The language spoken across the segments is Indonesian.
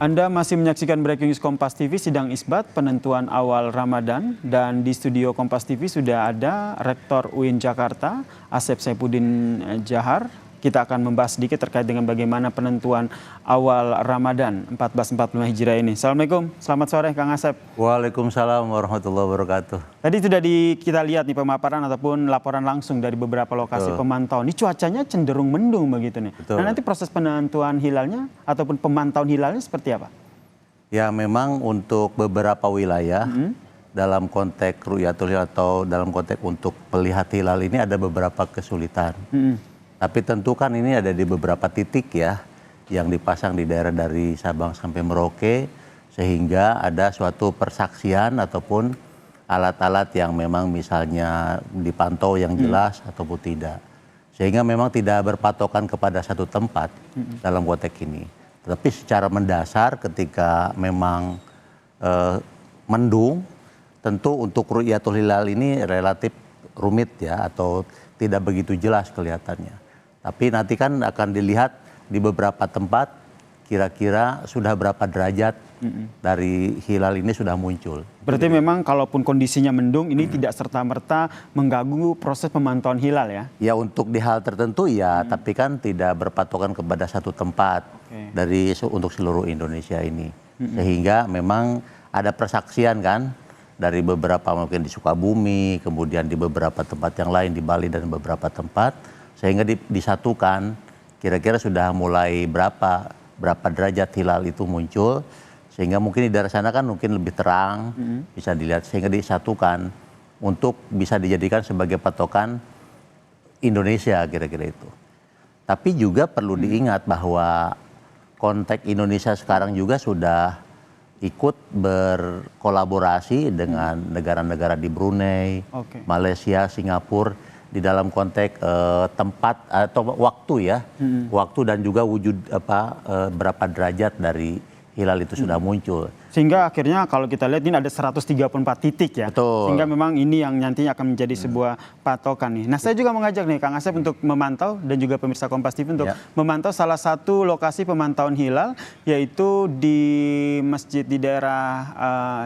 Anda masih menyaksikan Breaking News Kompas TV sidang isbat penentuan awal Ramadan, dan di studio Kompas TV sudah ada Rektor UIN Jakarta, Asep Saifuddin Jahar. Kita akan membahas sedikit terkait dengan bagaimana penentuan awal Ramadan 1445 Hijriah ini. Assalamualaikum, selamat sore Kang Asep. Waalaikumsalam warahmatullahi wabarakatuh. Tadi sudah kita lihat nih pemaparan ataupun laporan langsung dari beberapa lokasi pemantauan. Ini cuacanya cenderung mendung begitu nih. Betul. Nah, nanti proses penentuan hilalnya ataupun pemantauan hilalnya seperti apa? Ya, memang untuk beberapa wilayah dalam konteks ru'yatul hilal atau dalam konteks untuk melihat hilal ini ada beberapa kesulitan. Tapi tentu kan ini ada di beberapa titik ya yang dipasang di daerah dari Sabang sampai Merauke, sehingga ada suatu persaksian ataupun alat-alat yang memang misalnya dipantau yang jelas ataupun tidak. Sehingga memang tidak berpatokan kepada satu tempat dalam konteks ini. Tetapi secara mendasar ketika memang mendung, tentu untuk ru'yatul hilal ini relatif rumit ya, atau tidak begitu jelas kelihatannya. Tapi nanti kan akan dilihat di beberapa tempat kira-kira sudah berapa derajat dari hilal ini sudah muncul. Berarti memang kalaupun kondisinya mendung ini tidak serta-merta mengganggu proses pemantauan hilal ya? Ya, untuk di hal tertentu ya, tapi kan tidak berpatokan kepada satu tempat untuk seluruh Indonesia ini. Sehingga memang ada persaksian kan dari beberapa, mungkin di Sukabumi, kemudian di beberapa tempat yang lain di Bali dan beberapa tempat, sehingga disatukan kira-kira sudah mulai berapa derajat hilal itu muncul, sehingga mungkin di daerah sana kan mungkin lebih terang, bisa dilihat, sehingga disatukan untuk bisa dijadikan sebagai patokan Indonesia kira-kira itu. Tapi juga perlu diingat bahwa konteks Indonesia sekarang juga sudah ikut berkolaborasi dengan negara-negara di Brunei, Malaysia, Singapura, di dalam konteks tempat atau waktu ya, waktu dan juga wujud berapa derajat dari hilal itu sudah muncul. Sehingga akhirnya kalau kita lihat ini ada 134 titik ya. Betul. Sehingga memang ini yang nantinya akan menjadi sebuah patokan nih. Nah, saya juga mengajak nih Kang Asep untuk memantau, dan juga pemirsa Kompas TV untuk memantau salah satu lokasi pemantauan hilal, yaitu di masjid di daerah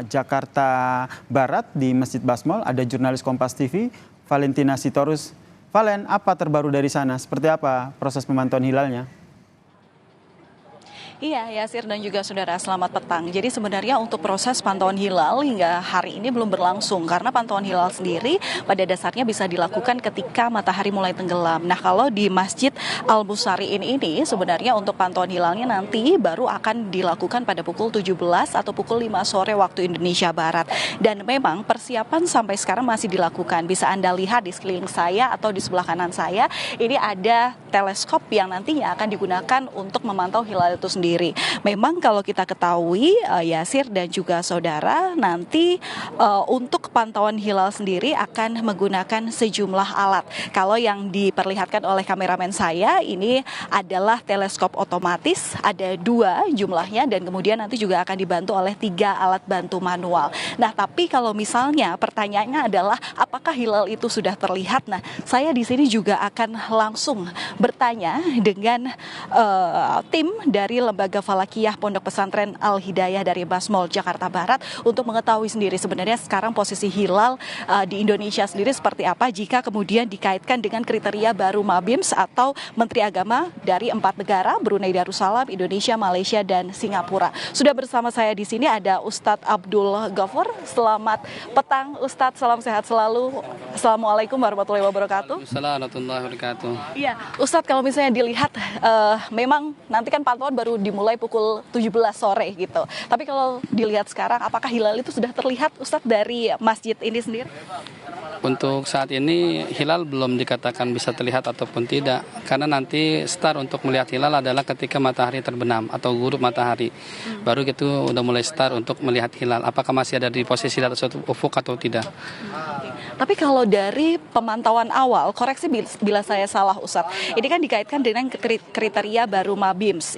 Jakarta Barat, di Masjid Basmol. Ada jurnalis Kompas TV, Valentina Sitorus. Valen, apa terbaru dari sana? Seperti apa proses pemantauan hilalnya? Iya, Yasir dan juga saudara, selamat petang. Jadi sebenarnya untuk proses pantauan hilal hingga hari ini belum berlangsung, karena pantauan hilal sendiri pada dasarnya bisa dilakukan ketika matahari mulai tenggelam. Nah, kalau di Masjid Al-Busariin ini sebenarnya untuk pantauan hilalnya nanti baru akan dilakukan pada pukul 17 atau pukul 5 sore waktu Indonesia Barat. Dan memang persiapan sampai sekarang masih dilakukan. Bisa Anda lihat di sekeliling saya atau di sebelah kanan saya, ini ada teleskop yang nantinya akan digunakan untuk memantau hilal itu sendiri. Memang kalau kita ketahui Yasir dan juga saudara, nanti untuk pantauan hilal sendiri akan menggunakan sejumlah alat. Kalau yang diperlihatkan oleh kameramen saya ini adalah teleskop otomatis, ada 2 jumlahnya, dan kemudian nanti juga akan dibantu oleh 3 alat bantu manual. Nah, tapi kalau misalnya pertanyaannya adalah apakah hilal itu sudah terlihat? Nah, saya di sini juga akan langsung bertanya dengan tim dari Lembaga Falakiyah Pondok Pesantren Al-Hidayah dari Basmol, Jakarta Barat, untuk mengetahui sendiri sebenarnya sekarang posisi hilal di Indonesia sendiri seperti apa jika kemudian dikaitkan dengan kriteria baru Mabims atau Menteri Agama dari 4 negara, Brunei Darussalam, Indonesia, Malaysia, dan Singapura. Sudah bersama saya di sini ada Ustadz Abdul Ghafur. Selamat petang Ustadz, salam sehat selalu. Assalamualaikum warahmatullahi wabarakatuh. Assalamualaikum warahmatullahi wabarakatuh. Iya, Ustadz, kalau misalnya dilihat memang nanti kan pantauan baru dimulai pukul 17 sore gitu. Tapi kalau dilihat sekarang, apakah hilal itu sudah terlihat Ustadz dari masjid ini sendiri? Untuk saat ini hilal belum dikatakan bisa terlihat ataupun tidak, karena nanti start untuk melihat hilal adalah ketika matahari terbenam atau gurub matahari. Baru gitu udah mulai start untuk melihat hilal. Apakah masih ada di posisi atas suatu ufuk atau tidak? Tapi kalau dari pemantauan awal, koreksi bila saya salah Ustadz, ini kan dikaitkan dengan kriteria baru Mabims.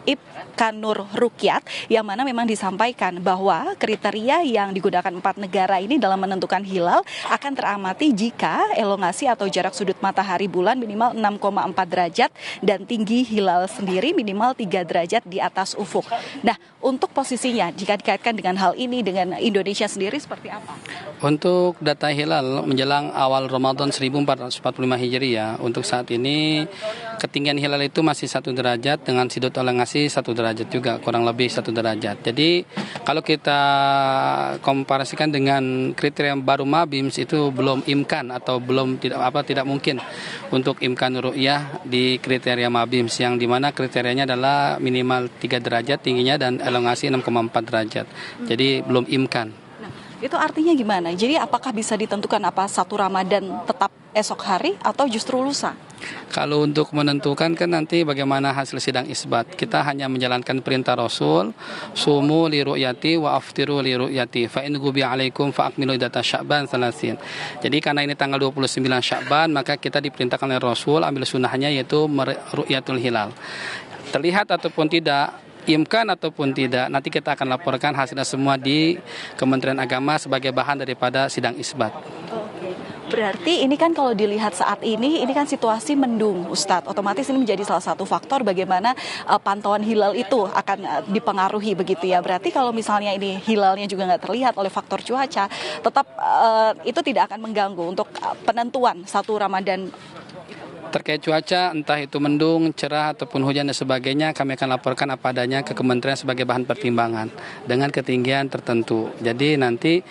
Ibkanur Rukyat, yang mana memang disampaikan bahwa kriteria yang digunakan 4 negara ini dalam menentukan hilal akan teramati jika elongasi atau jarak sudut matahari bulan minimal 6,4 derajat dan tinggi hilal sendiri minimal 3 derajat di atas ufuk. Nah, untuk posisinya jika dikaitkan dengan hal ini dengan Indonesia sendiri seperti apa? Untuk data hilal menjelang awal Ramadan 1445 Hijriah, untuk saat ini ketinggian hilal itu masih 1 derajat dengan sudut elongasi 1 derajat juga, kurang lebih 1 derajat. Jadi kalau kita komparasikan dengan kriteria baru Mabims itu belum imkan atau belum tidak mungkin untuk imkan ru'yah di kriteria Mabims, yang dimana kriterianya adalah minimal 3 derajat tingginya dan elongasi 6,4 derajat. Jadi belum imkan. Itu artinya gimana? Jadi apakah bisa ditentukan apa 1 Ramadan tetap esok hari atau justru lusa? Kalau untuk menentukan kan nanti bagaimana hasil sidang isbat. Kita hanya menjalankan perintah Rasul, sumu li ru'yati wa aftiru li ru'yati fa in ghubi alaikum fa akmilu iddata Sya'ban 30. Jadi karena ini tanggal 29 Sya'ban, maka kita diperintahkan oleh Rasul ambil sunnahnya yaitu ru'yatul hilal. Terlihat ataupun tidak, imkan ataupun tidak, nanti kita akan laporkan hasilnya semua di Kementerian Agama sebagai bahan daripada sidang isbat. Berarti ini kan kalau dilihat saat ini kan situasi mendung, Ustadz. Otomatis ini menjadi salah satu faktor bagaimana pantauan hilal itu akan dipengaruhi begitu ya. Berarti kalau misalnya ini hilalnya juga nggak terlihat oleh faktor cuaca, tetap itu tidak akan mengganggu untuk penentuan 1 Ramadan. Terkait cuaca, entah itu mendung, cerah, ataupun hujan dan sebagainya, kami akan laporkan apa adanya ke kementerian sebagai bahan pertimbangan dengan ketinggian tertentu. Jadi nanti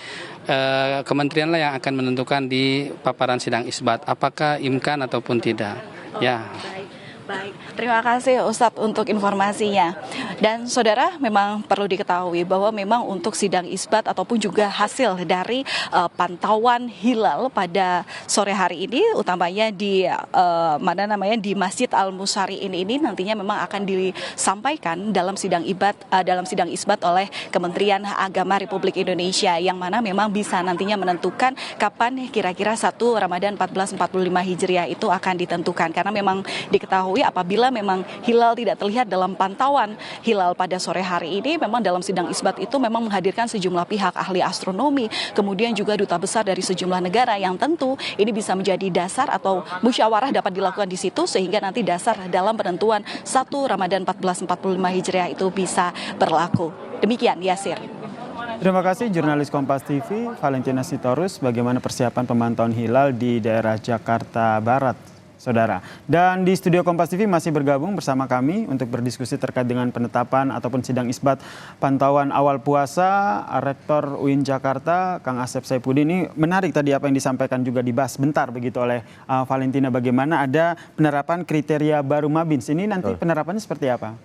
kementerianlah yang akan menentukan di paparan sidang isbat apakah imkan ataupun tidak. Ya. Baik, terima kasih Ustadz untuk informasinya. Dan saudara, memang perlu diketahui bahwa memang untuk sidang isbat ataupun juga hasil dari pantauan hilal pada sore hari ini, utamanya di di Masjid Al Musari ini nantinya memang akan disampaikan dalam sidang isbat oleh Kementerian Agama Republik Indonesia, yang mana memang bisa nantinya menentukan kapan kira-kira 1 Ramadan 1445 Hijriah itu akan ditentukan, karena memang diketahui apabila memang hilal tidak terlihat dalam pantauan hilal pada sore hari ini, memang dalam sidang isbat itu memang menghadirkan sejumlah pihak ahli astronomi, kemudian juga duta besar dari sejumlah negara, yang tentu ini bisa menjadi dasar atau musyawarah dapat dilakukan di situ sehingga nanti dasar dalam penentuan 1 Ramadan 1445 Hijriah itu bisa berlaku. Demikian, Yasir. Terima kasih jurnalis Kompas TV Valentina Sitorus. Bagaimana persiapan pemantauan hilal di daerah Jakarta Barat, saudara. Dan di studio Kompas TV masih bergabung bersama kami untuk berdiskusi terkait dengan penetapan ataupun sidang isbat pantauan awal puasa Rektor UIN Jakarta, Kang Asep Saifuddin. Ini menarik tadi apa yang disampaikan juga dibahas bentar begitu oleh Valentina, bagaimana ada penerapan kriteria baru Mabims. Ini nanti penerapannya seperti apa?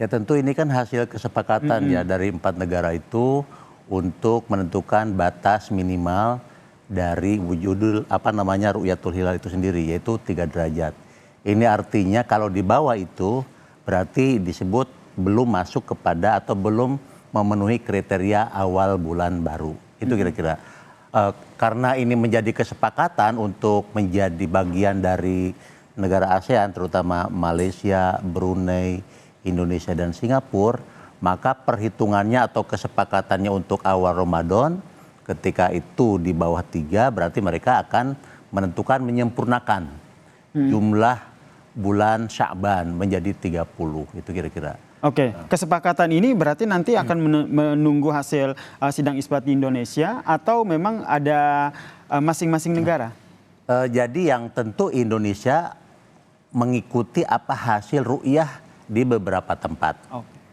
Ya tentu ini kan hasil kesepakatan ya dari 4 negara itu untuk menentukan batas minimal dari wujudul ru'yatul hilal itu sendiri, yaitu 3 derajat. Ini artinya kalau di bawah itu berarti disebut belum masuk kepada atau belum memenuhi kriteria awal bulan baru. Itu kira-kira. Karena ini menjadi kesepakatan untuk menjadi bagian dari negara ASEAN, terutama Malaysia, Brunei, Indonesia, dan Singapura, maka perhitungannya atau kesepakatannya untuk awal Ramadan ketika itu di bawah 3, berarti mereka akan menentukan menyempurnakan jumlah bulan Sya'ban menjadi 30, itu kira-kira. Oke, kesepakatan ini berarti nanti akan menunggu hasil sidang isbat di Indonesia atau memang ada masing-masing negara? Jadi yang tentu Indonesia mengikuti apa hasil ru'yah di beberapa tempat.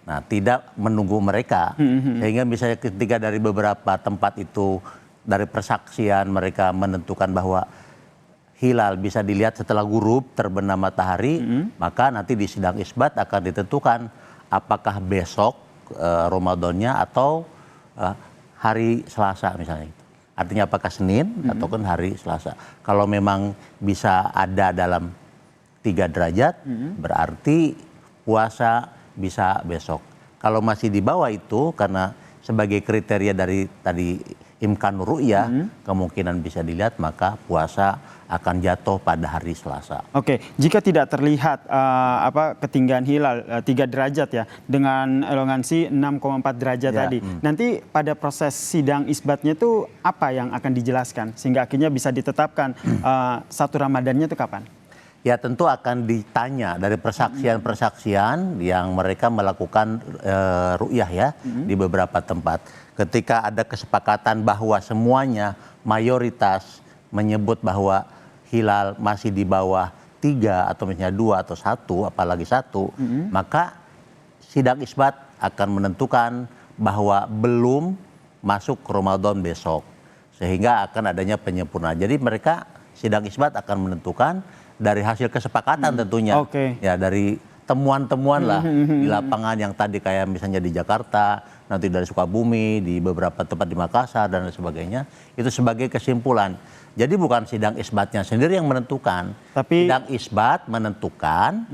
Nah, tidak menunggu mereka, sehingga misalnya ketika dari beberapa tempat itu, dari persaksian mereka menentukan bahwa hilal bisa dilihat setelah ghurub, terbenam matahari, maka nanti di sidang isbat akan ditentukan apakah besok Ramadannya atau hari Selasa misalnya. Artinya apakah Senin ataupun hari Selasa. Kalau memang bisa ada dalam 3 derajat, berarti puasa bisa besok. Kalau masih di bawah itu, karena sebagai kriteria dari tadi imkan ru'yah, kemungkinan bisa dilihat, maka puasa akan jatuh pada hari Selasa. Oke, jika tidak terlihat ketinggian hilal 3 derajat ya dengan elongansi 6,4 derajat tadi. Nanti pada proses sidang isbatnya itu apa yang akan dijelaskan sehingga akhirnya bisa ditetapkan 1 Ramadannya itu kapan? Ya tentu akan ditanya dari persaksian-persaksian yang mereka melakukan ru'yah ya di beberapa tempat. Ketika ada kesepakatan bahwa semuanya mayoritas menyebut bahwa hilal masih di bawah 3 atau misalnya 2 atau 1, apalagi 1, maka sidang isbat akan menentukan bahwa belum masuk Ramadan besok. Sehingga akan adanya penyempurnaan. Jadi mereka sidang isbat akan menentukan dari hasil kesepakatan tentunya. Ya dari temuan-temuan lah di lapangan yang tadi kayak misalnya di Jakarta, nanti dari Sukabumi, di beberapa tempat di Makassar dan sebagainya, itu sebagai kesimpulan. Jadi bukan sidang isbatnya sendiri yang menentukan, tapi sidang isbat menentukan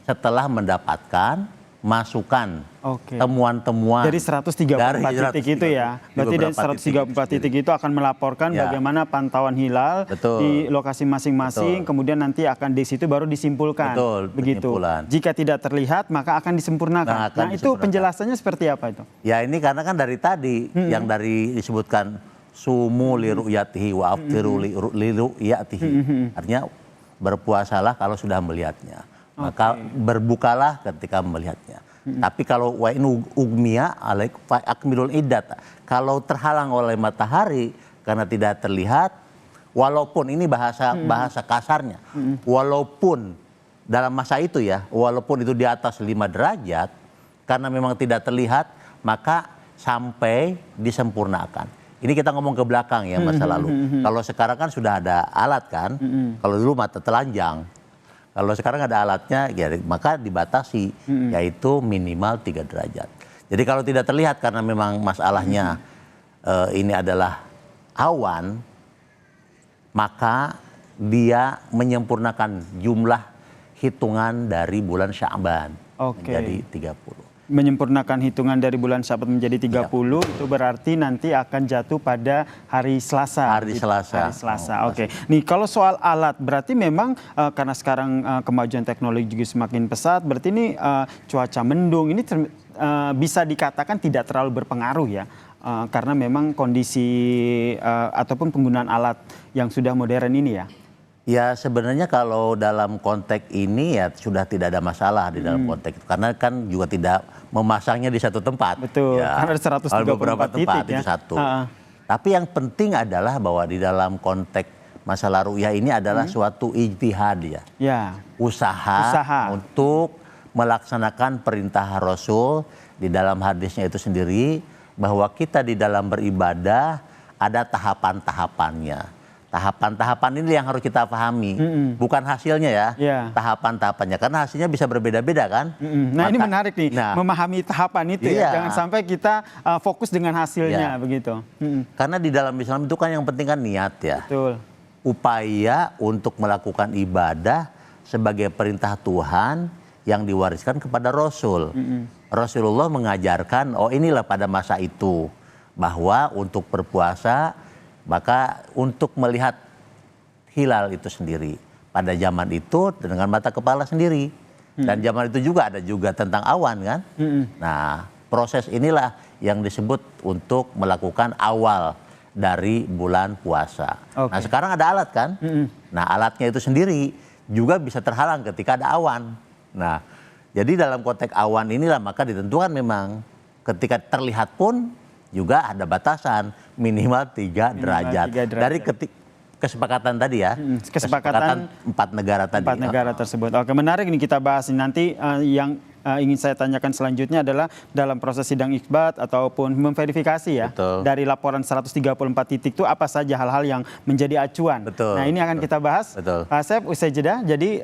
setelah mendapatkan masukan, temuan-temuan dari 134 titik itu ya. Berarti dari 134 titik itu akan melaporkan bagaimana pantauan hilal di lokasi masing-masing, kemudian nanti akan di situ baru disimpulkan. Begitu. Jika tidak terlihat maka akan disempurnakan. Nah, itu penjelasannya seperti apa itu? Ya ini karena kan dari tadi yang dari disebutkan sumu li ru'yatihi wa aftiru li ru'yatihi. Artinya berpuasalah kalau sudah melihatnya. Maka berbukalah ketika melihatnya. Tapi kalau wa in ugmiya alaik fa akmilul iddat. Kalau terhalang oleh matahari karena tidak terlihat, walaupun ini bahasa kasarnya, walaupun dalam masa itu ya, walaupun itu di atas 5 derajat, karena memang tidak terlihat, maka sampai disempurnakan. Ini kita ngomong ke belakang ya masa lalu. Kalau sekarang kan sudah ada alat kan, kalau dulu mata telanjang. Kalau sekarang ada alatnya, ya, maka dibatasi, yaitu minimal 3 derajat. Jadi kalau tidak terlihat karena memang masalahnya ini adalah awan, maka dia menyempurnakan jumlah hitungan dari bulan Sya'ban menjadi 30. Menyempurnakan hitungan dari bulan Sya'ban menjadi 30 itu berarti nanti akan jatuh pada hari Selasa. Hari Selasa. Oke. Nih kalau soal alat berarti memang karena sekarang kemajuan teknologi juga semakin pesat, berarti ini cuaca mendung ini bisa dikatakan tidak terlalu berpengaruh ya. Karena memang kondisi ataupun penggunaan alat yang sudah modern ini ya. Ya sebenarnya kalau dalam konteks ini ya sudah tidak ada masalah di dalam konteks itu. Karena kan juga tidak memasangnya di satu tempat. Betul, ya, karena ada 134 beberapa tempat titik ya. Itu satu. Tapi yang penting adalah bahwa di dalam konteks masalah ru'yah ini adalah suatu ijtihad ya. Usaha untuk melaksanakan perintah Rasul di dalam hadisnya itu sendiri. Bahwa kita di dalam beribadah ada tahapan-tahapannya. Tahapan-tahapan ini yang harus kita pahami, bukan hasilnya ya, tahapan-tahapannya, karena hasilnya bisa berbeda-beda kan. Nah ini menarik nih, memahami tahapan itu ya, jangan sampai kita fokus dengan hasilnya begitu. Karena di dalam Islam itu kan yang penting kan niat ya. Betul. Upaya untuk melakukan ibadah sebagai perintah Tuhan yang diwariskan kepada Rasul. Rasulullah mengajarkan, oh inilah pada masa itu, bahwa untuk berpuasa, maka untuk melihat hilal itu sendiri pada zaman itu dengan mata kepala sendiri. Dan zaman itu juga ada juga tentang awan kan. Nah proses inilah yang disebut untuk melakukan awal dari bulan puasa. Nah sekarang ada alat kan. Nah alatnya itu sendiri juga bisa terhalang ketika ada awan. Nah jadi dalam konteks awan inilah maka ditentukan memang ketika terlihat pun juga ada batasan minimal 3 derajat. Dari kesepakatan tadi ya. Kesepakatan 4 negara tadi. 4 negara tersebut. Oke, menarik ini kita bahas. Nanti yang ingin saya tanyakan selanjutnya adalah dalam proses sidang isbat ataupun memverifikasi ya. Dari laporan 134 titik itu apa saja hal-hal yang menjadi acuan. Nah, ini akan kita bahas. Pak Asep usai jeda. Jadi